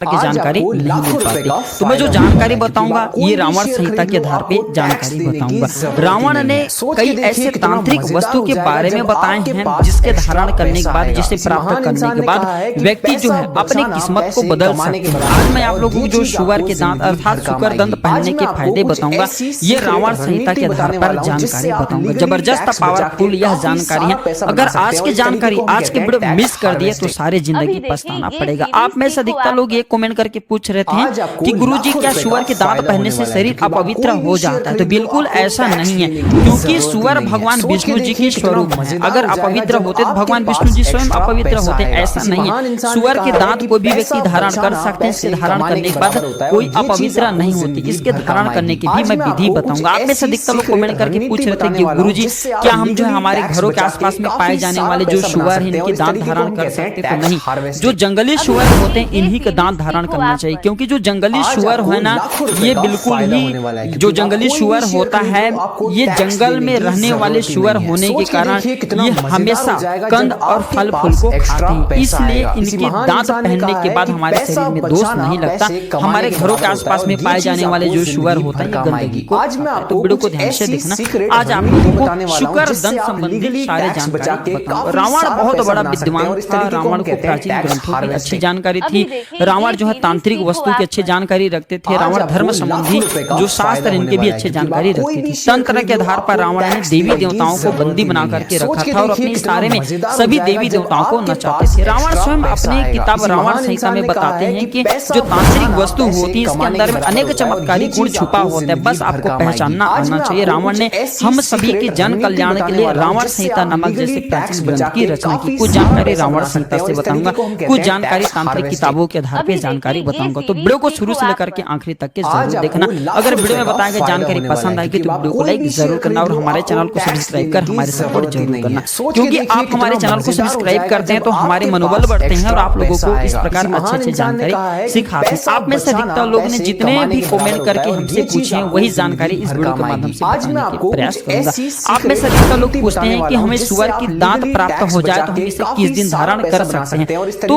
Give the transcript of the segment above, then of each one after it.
की जानकारी नहीं मिल पाती। तो मैं जो जानकारी बताऊंगा ये रावण संहिता के आधार पे जानकारी बताऊंगा। रावण ने कई ऐसे तांत्रिक वस्तु के बारे में बताए हैं जिसके धारण करने के बाद, जिसे प्राप्त करने के बाद व्यक्ति जो है अपनी किस्मत को बदल सकते हैं। आज मैं आप लोगों को जो शुगर के दांत अर्थात शुकर दंत पहनने के फायदे बताऊंगा, ये रावण संहिता के आधार पर जानकारी बताऊंगा। जबरदस्त पावरफुल यह जानकारी है। अगर आज की जानकारी आज के वीडियो मिस कर दिए तो सारी जिंदगी पछताना पड़ेगा। आप में से अधिकतर लोग ये कमेंट करके पूछ रहे थे कि गुरुजी क्या सुअर के दांत पहनने से शरीर अपवित्र हो जाता है? तो बिल्कुल ऐसा नहीं है, क्योंकि सुअर भगवान विष्णु जी की स्वरूप है। अगर अपवित्र होते तो भगवान विष्णु जी स्वयं अपवित्र होते, ऐसा नहीं है। सुअर के दांत कोई भी व्यक्ति धारण कर सकते हैं। इसके धारण करने के बाद कोई अपवित्र नहीं होती। इसके धारण करने की भी मैं विधि बताऊंगा। आप में से अधिकतर लोग कमेंट करके पूछ रहे थे कि गुरुजी क्या हम जो है हमारे घरों के आसपास में पाए जाने वाले जो सुअर है इनके दांत धारण कर सकते? तो नहीं, जो जंगली सुअर होते हैं इन्हीं के दांत धारण करना चाहिए, क्योंकि जो जंगली सुअर है ना, ये बिल्कुल ही जो जंगली सुअर होता है ये जंगल में रहने वाले सुअर होने के कारण ये हमेशा कंद और फल फूल को खाते हैं। इसलिए इनके दांत पहनने के बाद हमारे शरीर में दोष नहीं लगता। हमारे घरों के आसपास में पाए जाने वाले जो सुअर होता है गंदगी को, तो वीडियो को ध्यान से देखना। आज आप लोगों को शुकर दंत संबंधित सारे जानकारी बताऊंगा। रावण बहुत बड़ा विद्वान था। रावण को प्राचीन ग्रंथों की अच्छी जानकारी थी। रावण जो है तांत्रिक वस्तु की अच्छी जानकारी रखते थे। रावण धर्म संबंधी जो शास्त्र इनके भी अच्छी जानकारी रखते थे। तंत्र के आधार पर रावण ने देवी देवताओं को बंदी बना करके रखा था और अपने इशारे में सभी देवी देवताओं को नचाते थे। रावण स्वयं अपनी किताब रावण संहिता में बताते हैं कि जो तांत्रिक वस्तु होती है इसके अंदर में अनेक चमत्कारी गुण छुपा होता है, बस आपको पहचानना आना चाहिए। रावण ने हम सभी के जन कल्याण के लिए रावण संहिता नामक जैसे प्राचीन ग्रंथ की रचना की। कुछ जानकारी रावण संहिता से बताऊंगा, कुछ जानकारी तांत्रिक किताबों के आधार पर जानकारी बताऊंगा। तो वीडियो को शुरू से लेकर के आखिरी तक के जरूर देखना। अगर वीडियो में बताया गया जानकारी पसंद आएगी तो वीडियो को लाइक जरूर करना और हमारे चैनल को सब्सक्राइब कर हमारे सपोर्ट जरूर करना, क्योंकि आप हमारे चैनल को सब्सक्राइब करते हैं तो हमारे मनोबल बढ़ते हैं और आप लोगों को इस प्रकार अच्छी जानकारी सिखाते हैं। आप में से अधिकतर लोगों ने जितने भी कमेंट करके हमसे पूछे हैं वही जानकारी इस वीडियो के माध्यम से बताने के प्रयास करूंगा। आप में से अधिकतर लोग पूछते हैं कि हमें सुअर की दांत प्राप्त हो जाए तो हम इसे किस दिन धारण कर सकते हैं? तो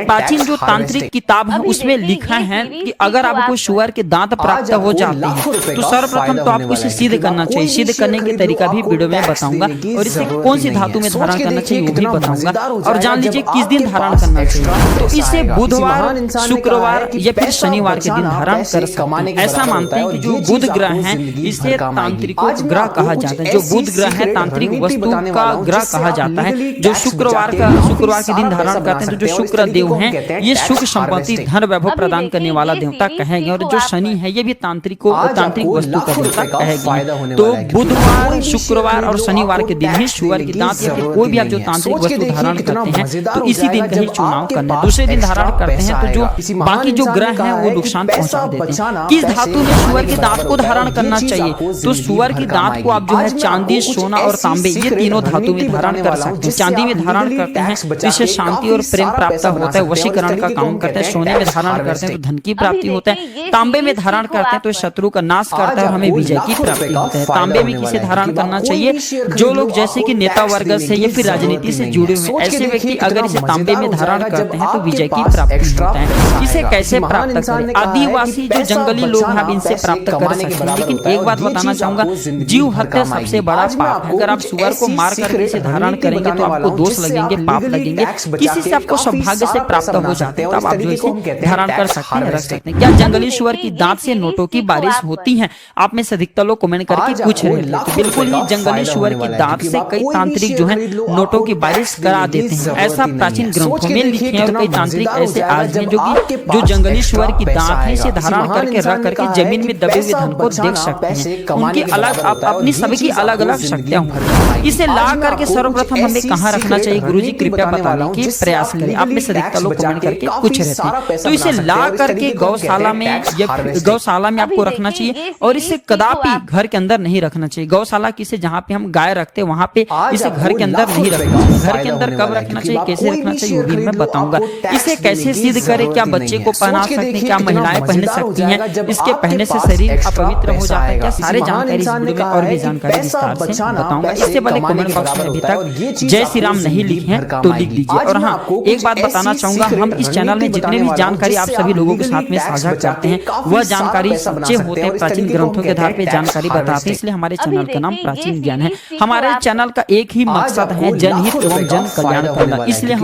प्राचीन जो तांत्रिक किताब है उसमें लिखा है कि अगर आपको सुअर के दांत प्राप्त हो जाते हैं तो सर्वप्रथम तो आपको इसे सिद्ध करना चाहिए। सिद्ध करने के तरीका भी वीडियो में बताऊंगा और इसे कौन सी धातु में धारण करना चाहिए वो भी बताऊंगा। और जान लीजिए किस दिन धारण करना चाहिए, तो इसे बुधवार, शुक्रवार या फिर शनिवार के दिन धारण कर सकते हैं। ऐसा मानते हैं कि जो बुध ग्रह है इसे तांत्रिकों ग्रह कहा जाता है। जो बुध ग्रह है तांत्रिक वस्तु का ग्रह कहा जाता है। जो शुक्रवार के दिन धारण करते हैं तो जो शुक्र देव हैं ये सुख संपत्ति धन वैभव प्रदान करने वाला देवता कहे गए। और जो शनि है ये भी तांत्रिक वस्तु का देवता कहे गए। तो बुधवार, शुक्रवार और शनिवार के दिन ही सुअर की दांत या फिर कोई भी आप जो तांत्रिक वस्तु धारण करते हैं तो इसी दिन का ही चुनाव करना है। दूसरे दिन धारण करते हैं तो जो बाकी जो ग्रह हैं वो नुकसान पहुंचा देते हैं। किस धातु में सुअर के दांत को धारण करना चाहिए? तो सुअर की दांत को आप जो है चांदी, सोना और तांबे ये तीनों धातु में धारण कर सकते हैं। चांदी में धारण करते हैं तो इससे शांति और प्रेम प्राप्त होता है, वशीकरण का काम करते हैं। सोने में धारण करते हैं तो धन की प्राप्ति होता है। तांबे में धारण करते हैं तो शत्रु का नाश करता है और हमें विजय की प्राप्ति होता है। तांबे में किसे धारण करना चाहिए? जो लोग जैसे कि नेता वर्ग से या फिर राजनीति से जुड़े हुए ऐसे व्यक्ति अगर इसे तांबे में धारण करते हैं तो विजय की प्राप्ति होता है। इसे कैसे प्राप्त करें? आदिवासी जो जंगली लोग हैं आप इनसे प्राप्त कर सकते हैं। लेकिन एक बात बताना चाहूंगा, जीव हत्या सबसे बड़ा पाप है। अगर आप सुअर को मार करके इसे धारण करेंगे तो आपको दोष लगेंगे, पाप लगेंगे। किसी से आपको सौभाग्य से प्राप्त हो जाते हैं तब आप जो इसे धारण कर सकते हैं, रख सकते हैं। क्या जंगली सुअर की दांत से नोटों की बारिश होती है? आप में से अधिकतर लोग कमेंट करके पूछ रहे हैं। तो बिल्कुल ही जंगली सुअर की दांत से कई तांत्रिक जो है नोटों की बारिश करा देते हैं। ऐसा प्राचीन ग्रंथों में लिखे हैं और कई तांत्रिक ऐसे आज हैं जो जंगली सुअर की दांत है इसे धारण करके रख करके जमीन में दबे हुए धन को देख सकते हैं। उनकी अलग अपनी सभी की अलग अलग शक्तियां होंगी। इसे ला करके सर्वप्रथम हमें कहाँ रखना चाहिए? गुरुजी कृपया बताने की प्रयास करें। आप में से अधिकतर लोग कमेंट करके पूछ रहे थे। तो इसे ला करके गौशाला में या गौशाला में आपको रखना चाहिए और इसे कदापि घर के अंदर नहीं रखना चाहिए। गौशाला किसे जहाँ पे हम गाय रखते हैं वहाँ पे इसे घर के अंदर नहीं रखना चाहिए। घर के अंदर कब रखना चाहिए, कैसे रखना चाहिए वो भी मैं बताऊंगा। इसे कैसे सिद्ध करें? क्या बच्चे को पहना सकते हैं? क्या महिलाएं पहन सकती हैं? इसके पहनने से शरीर अपवित्र हो जाता है क्या? सारे जानकारी इस वीडियो में और भी जानकारी विस्तार से बताऊंगा। इससे वाले कमेंट बॉक्स में अभी तक जय श्री राम नहीं लिखे हैं तो लिख दीजिए। और हाँ, एक बात बताना चाहूंगा, हम इस चैनल में जितने भी जानकारी आप सभी लोगों के साथ में साझा करते हैं वह जानकारी सच्चे होते हैं, प्राचीन ग्रंथों के आधार पर जानकारी बताते हैं, इसलिए हमारे चैनल का नाम प्राचीन ज्ञान है। हमारे चैनल का एक ही मकसद है जनहित एवं जन कल्याण करना, इसलिए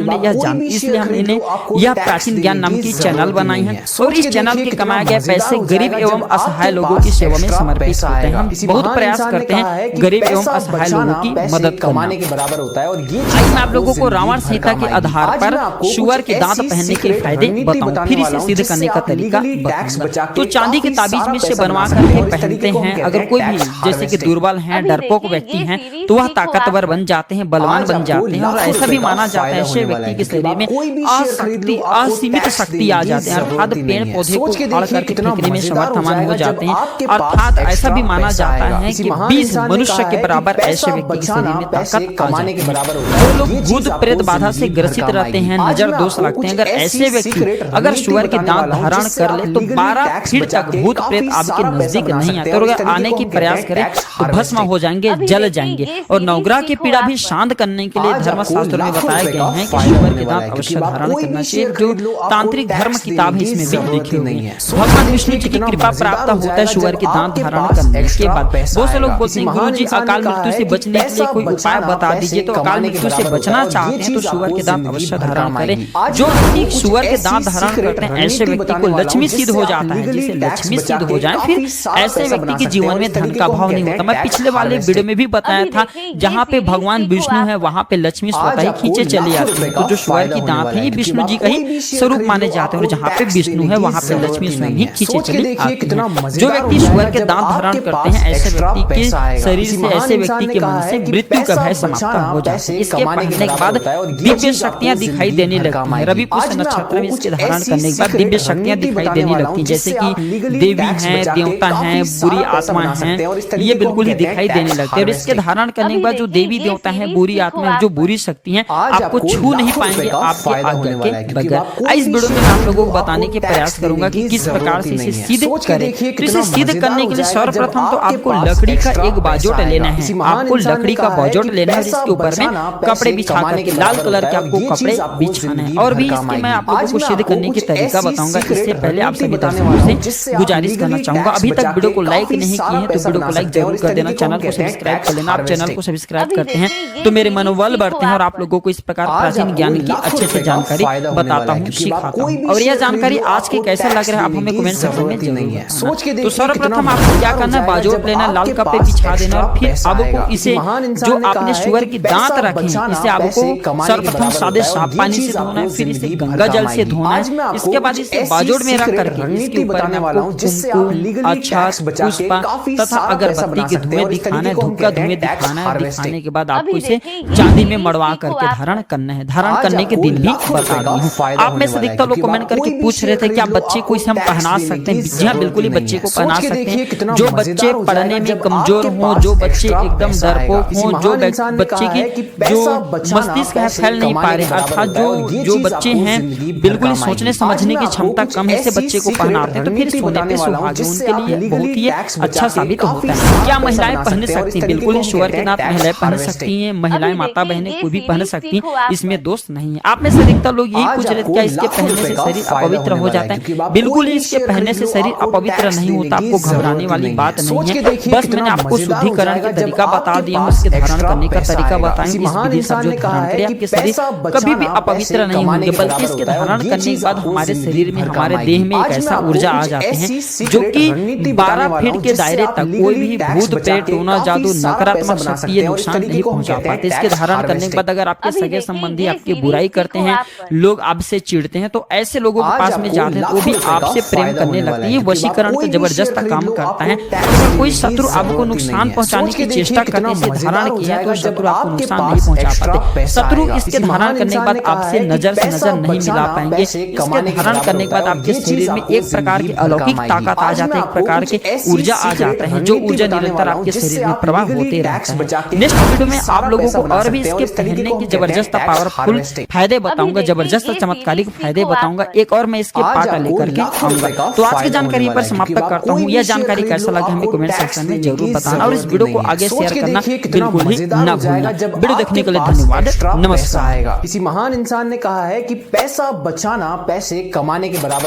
हमने यह प्राचीन ज्ञान नाम की चैनल बनाई है। और इस चैनल के कमाए गए पैसे गरीब एवं असहाय लोगों की सेवा में समर्पित होते हैं। हम बहुत प्रयास करते हैं गरीब एवं असहाय लोगों की मदद कमाने के बराबर होता है। और ये आज मैं आप लोगों को रावण संहिता के आधार पर सुअर के दांत पहनने के फायदे बताऊं, फिर इसे सिद्ध करने का तरीका बताऊंगा। तो चांदी के ताबीज में से बनवा करके पहनते हैं। अगर कोई भी जैसे कि दुर्बल है, डरपोक व्यक्ति हैं, तो वह ताकतवर बन जाते हैं, बलवान बन जाते हैं। और ऐसा भी माना जाता है ऐसे व्यक्ति के शरीर में असीमित शक्ति आ जाते हैं, अर्थात पेड़ पौधे को उखाड़ करके फेंकने में समर्थमान हो जाते हैं। अर्थात ऐसा भी माना जाता है कि 20 मनुष्य के बराबर ऐसे व्यक्ति के शरीर में ताकत कमाने के बराबर होता है। लोग भूत प्रेत बाधा से ग्रसित रहते हैं, नजर दोष लगते हैं। अगर ऐसे व्यक्ति अगर सुअर के दांत धारण कर ले तो 12 फीट तक भूत प्रेत आपके नजदीक नहीं आते। और अगर आने की प्रयास करें तो भस्म हो जाएंगे, जल जाएंगे। और नवग्रह की पीड़ा भी शांत करने के लिए धर्मशास्त्र में बताए गए हैं कि सुअर के दांत अवश्य धारण करना चाहिए। जो तांत्रिक धर्म किताब है इसमें भी लिखी हुई है। भगवान विष्णु जी की कृपा प्राप्त होता है सुअर के दांत धारण करने के बाद। बहुत से लोग बोलते हैं गुरु जी अकाल मृत्यु से बचने के लिए कोई उपाय बता दीजिए। तो अकाल मृत्यु से बचना चाहते हैं तो सुअर के दांत अवश्य धारण करें। जो व्यक्ति सुअर के दांत धारण करते हैं ऐसे व्यक्ति को लक्ष्मी सिद्ध हो जाता है। जिसे लक्ष्मी सिद्ध हो जाए फिर ऐसे व्यक्ति के जीवन में धन का भाव नहीं होता। मैं पिछले वाले वीडियो में भी बताया था, जहाँ पे भगवान विष्णु है वहाँ पे लक्ष्मी स्वतः ही खींचे चली आती है। तो जो सुअर की दांत है ये विष्णु जी का ही स्वरूप माने जाते हैं। और जहाँ पे विष्णु है वहाँ पे लक्ष्मी स्वयं ही खींचे चली आती है। जो व्यक्ति सुअर के दांत धारण करते हैं ऐसे व्यक्ति के शरीर से, ऐसे व्यक्ति के मन से मृत्यु का भय समाप्त हो जाता है। इसके पहनने के बाद दिव्य शक्तियां दिखाई देने लगती हैं। रवि पुष्य नक्षत्र में इसके धारण करने के बाद दिव्य शक्तियां दिखाई देने लगती हैं, जैसे कि देवी हैं, देवता हैं, बुरी आत्मा हैं, ये बिल्कुल ही दिखाई देने लगते हैं। और इसके धारण करने के बाद जो देवी देवता हैं, बुरी आत्मा, जो बुरी शक्ति हैं आपको छू नहीं पाएंगे आपके आज्ञा के बगैर। इस वीडियो में आप लोगों को बताने के प्रयास करूंगा कि किस प्रकार से इसे सिद्ध करें। तो इसे सिद्ध करने के लिए सर्वप्रथम तो आपको लकड़ी का एक बाजोट लेना है। आपको लकड़ी का बाजोट लेना है जिसके ऊपर में कपड़े बिछा करके लाल कलर के आपको कपड़े बिछाने हैं। और भी इसके मैं आप लोगों को सिद्ध करने की तरीका बताऊंगा। इससे पहले आप सभी दर्शकों से गुजारिश करना चाहूंगा, अभी तक वीडियो को लाइक नहीं किए हैं तो वीडियो को लाइक जरूर कर देना, चैनल को सब्सक्राइब कर लेना। आप चैनल को सब्सक्राइब करते हैं तो मेरे मनोबल बढ़ते हैं और आप लोगों को इस प्रकार प्राचीन ज्ञान की अच्छे से जानकारी बताता हूँ, सिखाता हूँ। और यह जानकारी आज के कैसा लग रहा है आप हमें कमेंट सेक्शन में जरूर। तो सर्वप्रथम आपको क्या करना है, बाजोट लेना, लाल कपड़े बिछा देना। और फिर आपको इसे जो आपने सुअर की दांत रखे इसे आपको सर्वप्रथम सादे साफ पानी से धोना है, फिर इसे गंगा जल से धोना है। इसके बाद इसे बाजोट में रख करके इसके ऊपर में आपको कुमकुम, अक्षत, पुष्प तथा अगरबत्ती के धुएं दिखाना है, धूप का धुएं दिखाना है। दिखाने के बाद आपको इसे चांदी में मड़वा करके धारण करना है। धारण करने के दिन भी बता रही हूँ। आप में से अधिकतर लोग कमेंट करके पूछ रहे थे क्या बच्चे को इसे हम पहना सकते हैं। जी हाँ, बिल्कुल ही बच्चे को पहना सकते हैं। जो बच्चे पढ़ने में कमजोर हों, जो बच्चे एकदम डरपोक हों, जो बच्चे की जो मस्तिष्क है फैल नहीं पा रहे, अर्थात जो बच्चे हैं बिल्कुल ही सोचने समझने की क्षमता कम है, ऐसे बच्चे को पहनाते हैं तो फिर सोने पे सुहागे उनके लिए बहुत ही अच्छा साबित होता है। क्या महिलाएं पहन सकती हैं? बिल्कुल ही सुअर के दांत महिलाएं पहन सकती हैं, महिलाएं माता बहनें कोई भी पहन सकती हैं, इसमें दोष नहीं है। आप में से अधिकतर लोग यही पूछ रहे थे क्या इसके पहनने से शरीर अपवित्र हो जाता है। बिल्कुल ही इसके पहनने से शरीर अपवित्र नहीं होता, आपको घबराने वाली बात नहीं है। बस मैंने आपको शुद्धिकरण का तरीका बता दिया हूँ, इसके धारण करने का तरीका बताया। इस विधि से जो धारण करें आपके शरीर कभी भी अपवित्र नहीं होंगे, बल्कि इसके धारण करने के बाद हमारे शरीर में, हमारे देह में एक ऐसा ऊर्जा आ जाते हैं जो कि 12 फीट के दायरे तक कोई भी भूत प्रेत, टोना, जादू, नकारात्मक शक्ति ये नुकसान नहीं पहुंचा पाते। इसके धारण करने के बाद अगर आपके सगे संबंधी आपकी बुराई करते हैं, लोग आपसे चिढ़ते हैं, तो ऐसे लोगों के पास में जाते हैं तो वो भी आपसे प्रेम करने लगते हैं। ये वशीकरण का जबरदस्त काम करता है। अगर कोई शत्रु आपको नुकसान पहुंचाने की चेष्टा करने से धारण किया तो शत्रु आपको नुकसान नहीं पहुंचा पाते। शत्रु इसके धारण करने के बाद आपसे नजर से नजर नहीं मिला पाएंगे। इसके धारण करने के बाद आपके शरीर में एक प्रकार की अलौकिक ताकत आ जाती है, एक प्रकार की ऊर्जा आ जाता है, जो ऊर्जा निरंतर आपके शरीर में प्रवाह होते रहता है। नेक्स्ट वीडियो में आप लोगों को और भी इसके पहनने की जबरदस्त पावरफुल फायदे बताऊंगा, जबरदस्त चमत्कारिक फायदे बताऊंगा। एक और मैं इसके पार्ट लेकर के आऊंगा। तो आज की जानकारी पर समाप्त करता हूँ। यह जानकारी कैसा लगा हमें कमेंट सेक्शन में जरूर बताना और इस वीडियो को आगे शेयर करना। बिल्कुल ही न भूलना। वीडियो देखने के लिए धन्यवाद, नमस्कार। किसी महान इंसान ने कहा है कि पैसा बचाना पैसे कमाने के बराबर